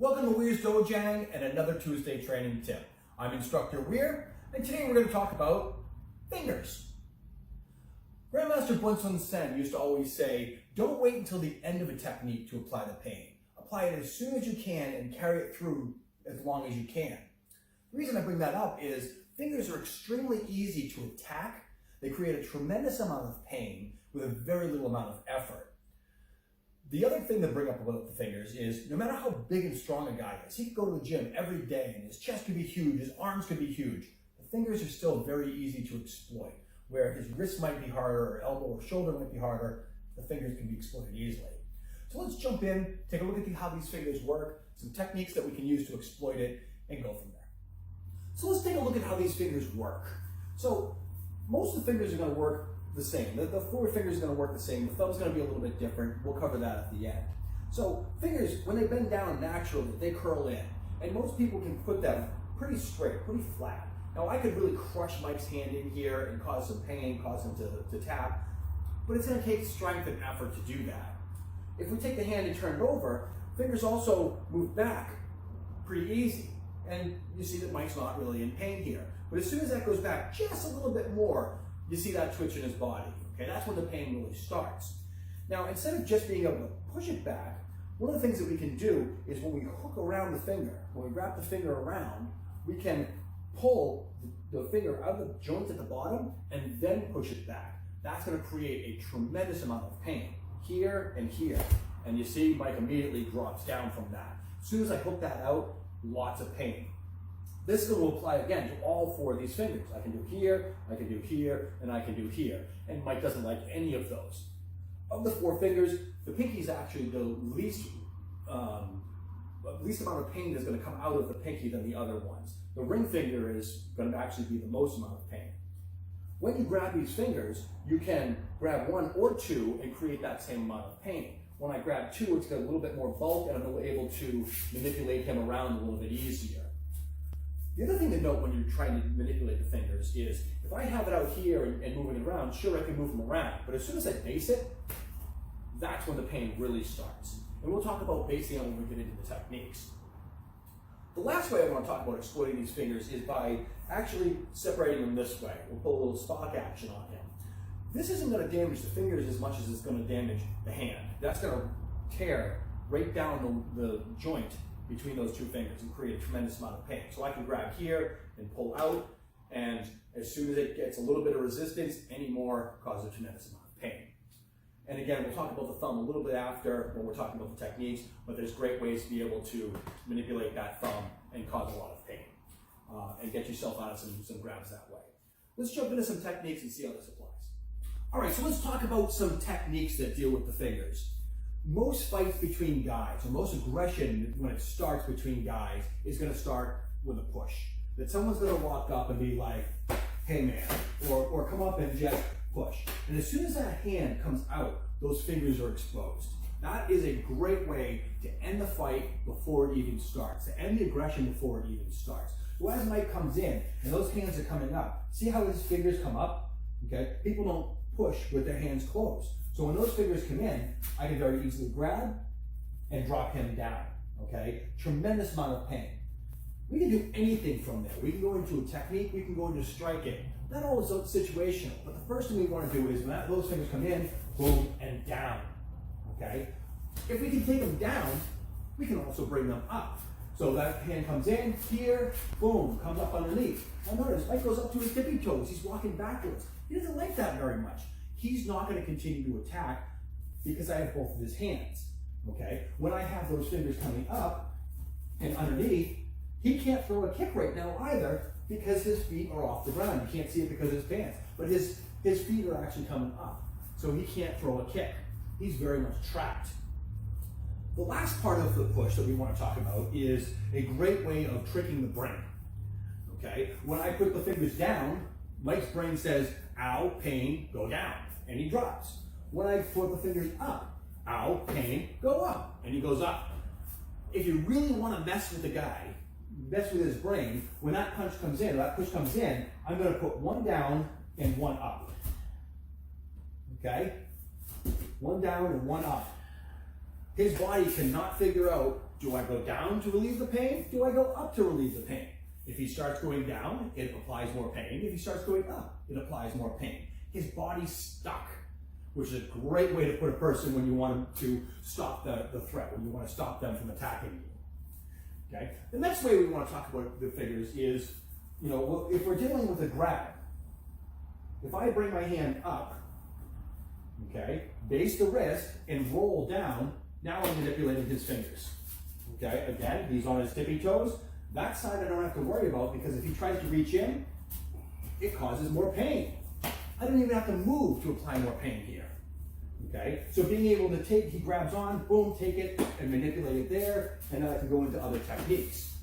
Welcome to Weir's Dojang and another Tuesday training tip. I'm Instructor Weir, and today we're going to talk about fingers. Grandmaster Bunsun Sen used to always say, don't wait until the end of a technique to apply the pain. Apply it as soon as you can and carry it through as long as you can. The reason I bring that up is fingers are extremely easy to attack. They create a tremendous amount of pain with a very little amount of effort. The other thing to bring up about the fingers is no matter how big and strong a guy is, he could go to the gym every day and his chest could be huge, his arms could be huge. The fingers are still very easy to exploit. Where his wrist might be harder, or elbow or shoulder might be harder, the fingers can be exploited easily. So let's jump in, take a look at how these fingers work, some techniques that we can use to exploit it, and go from there. So let's take a look at how these fingers work. So most of the fingers are going to work the same. The forward fingers are going to work the same. The thumb's going to be a little bit different. We'll cover that at the end. So fingers, when they bend down naturally, they curl in. And most people can put them pretty straight, pretty flat. Now I could really crush Mike's hand in here and cause some pain, cause him to tap, but it's going to take strength and effort to do that. If we take the hand and turn it over, fingers also move back pretty easy. And you see that Mike's not really in pain here. But as soon as that goes back just a little bit more, you see that twitch in his body. Okay, that's when the pain really starts. Now, instead of just being able to push it back, one of the things that we can do is when we hook around the finger, when we wrap the finger around, we can pull the finger out of the joint at the bottom and then push it back. That's going to create a tremendous amount of pain here and here. And you see Mike immediately drops down from that. As soon as I hook that out, lots of pain. This is going to apply again to all four of these fingers. I can do here, I can do here, and I can do here. And Mike doesn't like any of those. Of the four fingers, the pinky is actually the least amount of pain that's going to come out of the pinky than the other ones. The ring finger is going to actually be the most amount of pain. When you grab these fingers, you can grab one or two and create that same amount of pain. When I grab two, it's got a little bit more bulk and I'm able to manipulate him around a little bit easier. The other thing to note when you're trying to manipulate the fingers is if I have it out here and moving it around, sure I can move them around, but as soon as I base it, that's when the pain really starts. And we'll talk about basing it when we get into the techniques. The last way I want to talk about exploiting these fingers is by actually separating them this way. We'll put a little spark action on him. This isn't going to damage the fingers as much as it's going to damage the hand. That's going to tear right down the joint between those two fingers and create a tremendous amount of pain. So I can grab here and pull out, and as soon as it gets a little bit of resistance, any more causes a tremendous amount of pain. And again, we'll talk about the thumb a little bit after when we're talking about the techniques, but there's great ways to be able to manipulate that thumb and cause a lot of pain and get yourself out of some grabs that way. Let's jump into some techniques and see how this applies. All right, so let's talk about some techniques that deal with the fingers. Most fights between guys, or most aggression when it starts between guys, is going to start with a push. That someone's going to walk up and be like, hey man, or come up and just push. And as soon as that hand comes out, those fingers are exposed. That is a great way to end the fight before it even starts, to end the aggression before it even starts. So as Mike comes in and those hands are coming up, see how his fingers come up? Okay, people don't push with their hands closed. So when those fingers come in, I can very easily grab and drop him down. Okay, tremendous amount of pain. We can do anything from there. We can go into a technique, we can go into striking. That all is situational, but the first thing we want to do is when those fingers come in, boom, and down, okay? If we can take them down, we can also bring them up. So that hand comes in, here, boom, comes up underneath. Now notice, Mike goes up to his tippy toes, he's walking backwards. He doesn't like that very much. He's not going to continue to attack because I have both of his hands, okay? When I have those fingers coming up and underneath, he can't throw a kick right now either because his feet are off the ground. You can't see it because of his pants, but his feet are actually coming up. So he can't throw a kick. He's very much trapped. The last part of the push that we want to talk about is a great way of tricking the brain. Okay? When I put the fingers down, Mike's brain says, ow, pain, go down, and he drops. When I put the fingers up, ow, pain, go up, and he goes up. If you really want to mess with the guy, mess with his brain, when that punch comes in, or that push comes in, I'm going to put one down and one up. Okay? One down and one up. His body cannot figure out, do I go down to relieve the pain? Do I go up to relieve the pain? If he starts going down, it applies more pain. If he starts going up, it applies more pain. His body's stuck, which is a great way to put a person when you want to stop the threat, when you want to stop them from attacking you. Okay? The next way we want to talk about the fingers is, if we're dealing with a grab, if I bring my hand up, okay, base the wrist and roll down, now I'm manipulating his fingers. Okay, again, he's on his tippy toes. That side I don't have to worry about because if he tries to reach in, it causes more pain. I don't even have to move to apply more pain here. Okay, so being able to take, he grabs on, boom, take it and manipulate it there, and then I can go into other techniques.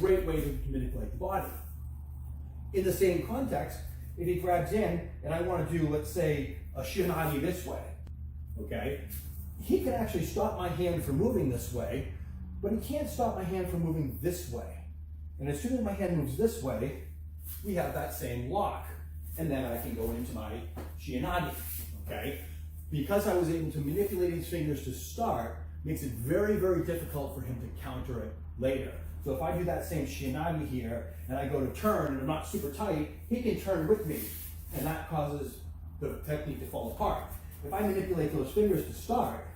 Great way to manipulate the body. In the same context, if he grabs in and I want to do, let's say, a shinagi this way, okay, he can actually stop my hand from moving this way, but he can't stop my hand from moving this way. And as soon as my hand moves this way, we have that same lock. And then I can go into my shinagi, okay? Because I was able to manipulate his fingers to start, makes it very, very difficult for him to counter it later. So if I do that same shinagi here, and I go to turn, and I'm not super tight, he can turn with me, and that causes the technique to fall apart. If I manipulate those fingers to start,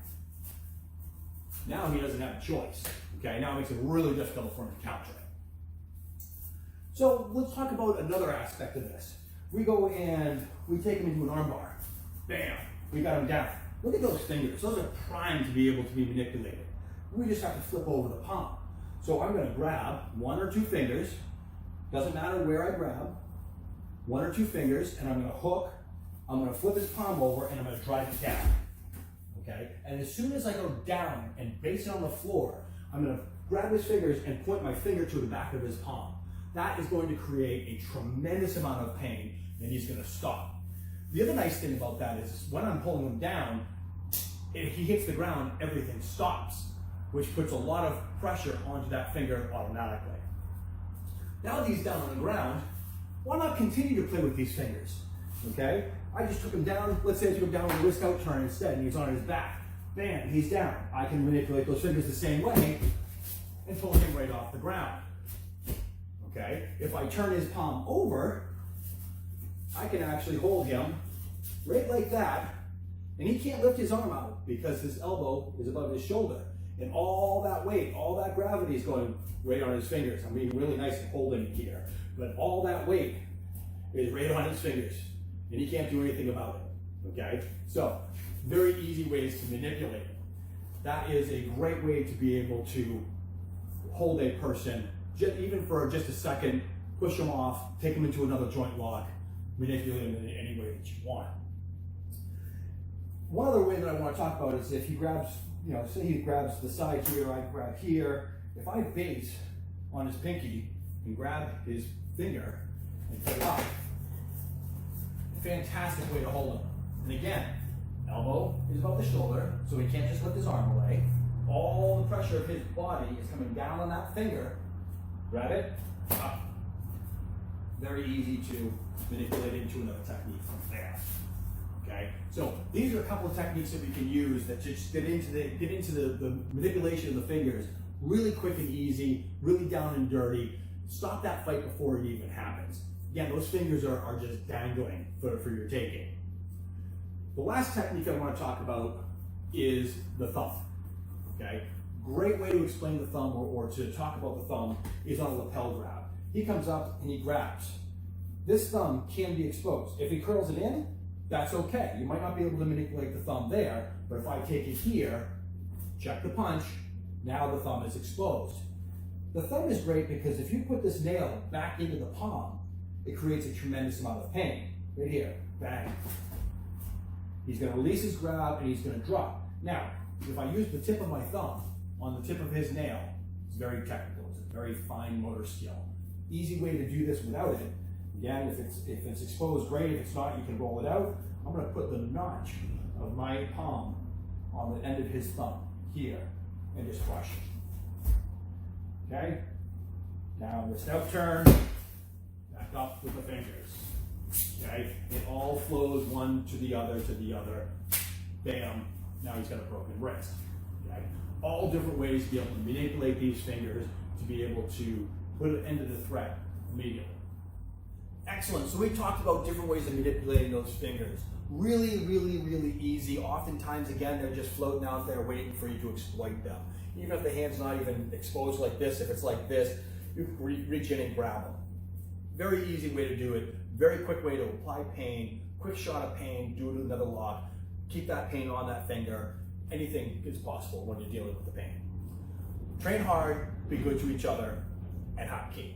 now he doesn't have a choice. Okay, now it makes it really difficult for him to counter it. So let's talk about another aspect of this. We go and we take him into an armbar. Bam, we got him down. Look at those fingers. Those are primed to be able to be manipulated. We just have to flip over the palm. So I'm going to grab one or two fingers. Doesn't matter where I grab. One or two fingers, and I'm going to hook. I'm going to flip his palm over, and I'm going to drive it down. Okay? And as soon as I go down and base it on the floor, I'm going to grab his fingers and point my finger to the back of his palm. That is going to create a tremendous amount of pain, and he's going to stop. The other nice thing about that is when I'm pulling him down, if he hits the ground, everything stops, which puts a lot of pressure onto that finger automatically. Now that he's down on the ground, why not continue to play with these fingers? Okay? I just took him down, let's say I took him down with a wrist out turn instead, and he's on his back. Bam, he's down. I can manipulate those fingers the same way and pull him right off the ground. Okay? If I turn his palm over, I can actually hold him right like that, and he can't lift his arm out because his elbow is above his shoulder. And all that weight, all that gravity is going right on his fingers. I'm being really nice and holding it here, but all that weight is right on his fingers, and he can't do anything about it. Okay? So, very easy ways to manipulate it. That is a great way to be able to hold a person, even for just a second, push them off, take them into another joint lock, manipulate them in any way that you want. One other way that I want to talk about is if he grabs, say he grabs the side here, I grab here. If I base on his pinky and grab his finger and put it up, fantastic way to hold him. And again, elbow is above the shoulder, so he can't just lift his arm away. All the pressure of his body is coming down on that finger. Grab it, up. Very easy to manipulate into another technique from there. Okay, so these are a couple of techniques that we can use that just get into the manipulation of the fingers really quick and easy, really down and dirty. Stop that fight before it even happens. Again, those fingers are just dangling for your taking. The last technique I want to talk about is the thumb. Okay, great way to explain the thumb or to talk about the thumb is on a lapel grab. He comes up and he grabs. This thumb can be exposed. If he curls it in, that's okay. You might not be able to manipulate the thumb there, but if I take it here, check the punch, now the thumb is exposed. The thumb is great because if you put this nail back into the palm, it creates a tremendous amount of pain. Right here, bang. He's going to release his grab and he's going to drop. Now, if I use the tip of my thumb on the tip of his nail, it's very technical. It's a very fine motor skill. Easy way to do this without it. Again, if it's exposed, great. If it's not, you can roll it out. I'm going to put the notch of my palm on the end of his thumb here and just crush it. Okay? Now wrist out turn, back up with the fingers. Okay? It all flows one to the other, Bam. Now he's got a broken wrist. Okay? all different ways to be able to manipulate these fingers to be able to put an end to the threat immediately. Excellent. So we talked about different ways of manipulating those fingers. Really, really, really easy. Oftentimes, again, they're just floating out there waiting for you to exploit them. Even if the hand's not even exposed like this, if it's like this, you can reach in and grab them. Very easy way to do it. Very quick way to apply pain. Quick shot of pain, do it with another lock. Keep that pain on that finger. Anything is possible when you're dealing with the pain. Train hard, be good to each other, and Hapkido.